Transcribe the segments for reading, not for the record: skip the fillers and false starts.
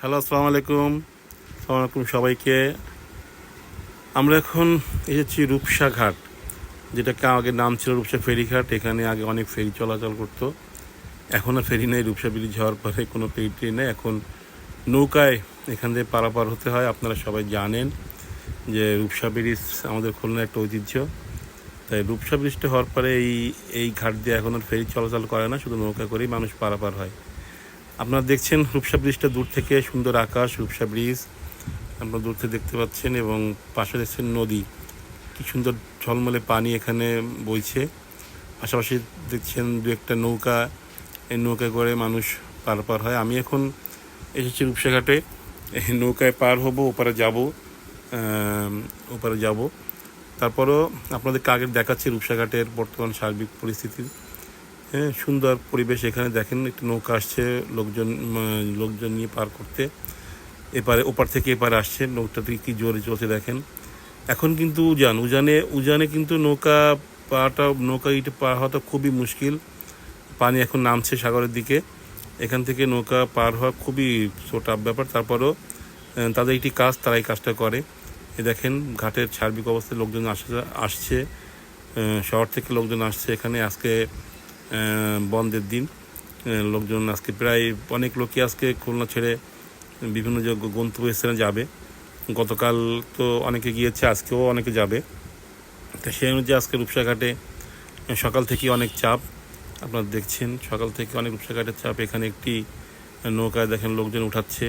Hello, আসসালামু আলাইকুম। আসসালামু আলাইকুম সবাইকে। আমরা এখন এসেছি রূপসা ঘাট, যেটাকে আগে নাম ছিল রূপসা ফেরিঘাট। এখানে আগে অনেক ফেরি চলাচল করতো। এখন আর ফেরি নেই। রূপসা ব্রিজ হওয়ার পরে কোনো ফেরি নেই, এখন নৌকায় এখান থেকে পারাপার হতে হয়। আপনারা সবাই জানেন যে রূপসা ব্রিজ আমাদের খুলনার একটা ঐতিহ্য। তাই রূপসা ব্রিজটা হওয়ার পরে এই ঘাট দিয়ে এখন আর ফেরি চলাচল করে না, শুধু নৌকা করেই মানুষ পারাপার হয়। আপনারা দেখছেন রূপসা ব্রিজটা দূর থেকে, সুন্দর আকাশ, রূপসা ব্রিজ আপনারা দূর থেকে দেখতে পাচ্ছেন, এবং পাশে দেখছেন নদী, কি সুন্দর ঝলমলে পানি এখানে বইছে। পাশাপাশি দেখছেন দু একটা নৌকা, এই নৌকা করে মানুষ পারাপার হয়। আমি এখন এসেছি রূপসা ঘাটে, এই নৌকায় পার হব, ওপারে যাব। তারপরও আপনাদেরকে আগে দেখাচ্ছি রূপসা ঘাটের বর্তমান সার্বিক পরিস্থিতি। হ্যাঁ, সুন্দর পরিবেশ। এখানে দেখেন একটি নৌকা আসছে লোকজন নিয়ে পার করতে। ওপার থেকে এপারে আসছে, নৌকাটা থেকে কী জোরে চলছে দেখেন। এখন কিন্তু উজানে কিন্তু নৌকা পার হওয়াটা খুবই মুশকিল। পানি এখন নামছে সাগরের দিকে, এখান থেকে নৌকা পার হওয়া খুবই টাফ ব্যাপার। তারপরও তাদের একটি কাজ, তারা এই কাজটা করে। দেখেন ঘাটের সার্বিক অবস্থায় লোকজন আসছে, শহর থেকে লোকজন আসছে এখানে। আজকে বন্ধের দিন, লোকজন আজকে প্রায় অনেক লোকই আজকে খুলনা ছেড়ে বিভিন্ন যে গন্তব্যস্থানে যাবে। গতকাল তো অনেকে গিয়েছে, আজকেও অনেকে যাবে। তো সেই অনুযায়ী আজকে রূপসা ঘাটে সকাল থেকে অনেক চাপ। আপনারা দেখছেন সকাল থেকে অনেক রূপসা ঘাটের চাপ। এখানে একটি নৌকায় দেখেন লোকজন উঠাচ্ছে,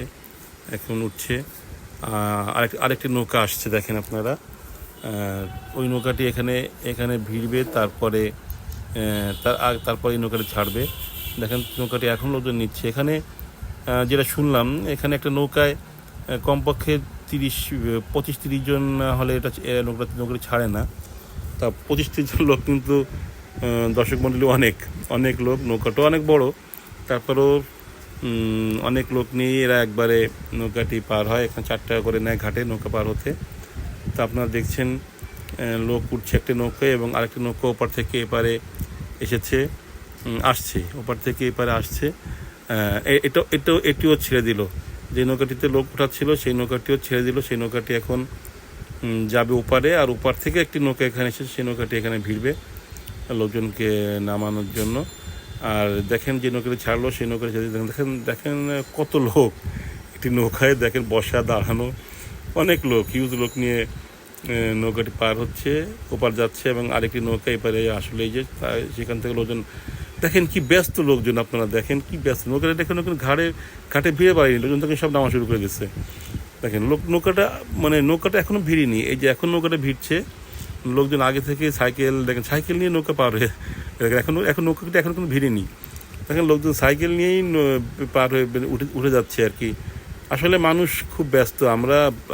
এখন উঠছে। আরেকটি নৌকা আসছে দেখেন আপনারা। ওই নৌকাটি এখানে ভিড়বে, তারপরে তারপরে এই নৌকাটি ছাড়বে। দেখেন নৌকাটি এখন লোকজন নিচ্ছে। এখানে যেটা শুনলাম, এখানে একটা নৌকায় কমপক্ষে 25-30 জন হলে এটা নৌকাটি ছাড়ে না। তা 25-30 জন লোক কিন্তু দর্শক মণ্ডলী অনেক লোক, নৌকাটাও অনেক বড়। তারপরেও অনেক লোক নিয়ে এরা একবারে নৌকাটি পার হয়। এখানে 4 টাকা করে নেয় ঘাটে নৌকা পার হতে। তা আপনারা দেখছেন লোক উঠছে একটি নৌকায়, এবং আরেকটি নৌকা ওপার থেকে এপারে আসছে, ওপার থেকে এপারে আসছে। এটিও ছেড়ে দিল। যে নৌকাটিতে লোক উঠাচ্ছিল সেই নৌকাটিও ছেড়ে দিল। সেই নৌকাটি এখন যাবে ওপারে, আর ওপার থেকে একটি নৌকা এখানে এসেছে, সেই নৌকাটি এখানে ভিড়বে লোকজনকে নামানোর জন্য। আর দেখেন যে নৌকাটি ছাড়লো, সেই নৌকাটি দেখেন কত লোক একটি নৌকায়, দেখেন বসা দাঁড়ানো অনেক লোক, হিউজ লোক নিয়ে নৌকাটি পার হচ্ছে, ওপার যাচ্ছে। এবং আরেকটি নৌকা এপারে আসলে এই যে সেখান থেকে লোকজন দেখেন কি ব্যস্ত লোকজন। আপনারা দেখেন কি ব্যস্ত নৌকাটা, দেখেন ঘাটে ভিড়ে পারেনি, লোকজন তখন সব নামা শুরু করে দিচ্ছে। দেখেন নৌকাটা এখনো ভিড়িনি। এই যে এখন নৌকাটা ভিড়ছে, লোকজন আগে থেকে সাইকেল নিয়ে নৌকা পার হয়ে এখন নৌকাটা এখন কোনো ভিড়িনি। দেখেন লোকজন সাইকেল নিয়েই পার হয়ে উঠে যাচ্ছে আর কি। আসলে মানুষ খুব ব্যস্ত।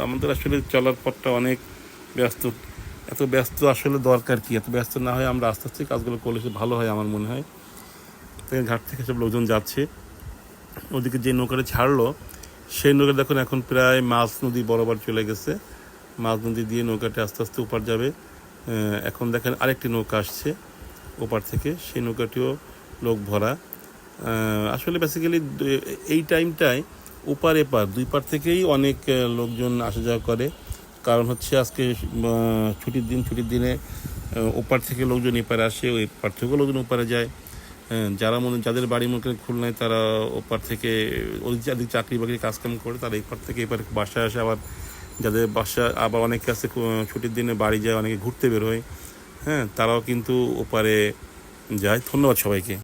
আমাদের আসলে চলার পথটা অনেক ব্যস্ত। এত ব্যস্ত আসলে দরকার কি? এত ব্যস্ত না হয় আমরা আস্তে আস্তে কাজগুলো করলে ভালো হয় আমার মনে হয়। তাই ঘাট থেকে সব লোকজন যাচ্ছে। ওদিকে যে নৌকাটা ছাড়লো সেই নৌকা দেখুন এখন প্রায় মাছ নদী বরাবর চলে গেছে। মাছ নদী দিয়ে নৌকাটি আস্তে আস্তে ওপার যাবে। এখন দেখেন আরেকটি নৌকা আসছে ওপার থেকে, সেই নৌকাটিও লোক ভরা। আসলে বেসিক্যালি এই টাইমটায় ওপার এপার দুই পার থেকেই অনেক লোকজন আসা যাওয়া করে। কারণ হচ্ছে আজকে ছুটির দিনে ওপার থেকে লোকজন এপারে আসে, ওই পার থেকেও লোকজন ওপারে যায়। যাদের বাড়ি খুলনায়, তারা ওপার থেকে যাদের চাকরি বাকরি কাজকাম করে, তারা এপার থেকে এপারে বাসায় আসে। আবার যাদের বাসা আবার অনেকে আছে ছুটির দিনে বাড়ি যায়, অনেকে ঘুরতে বের হয়। হ্যাঁ, তারাও কিন্তু ওপারে যায়। ধন্যবাদ সবাইকে।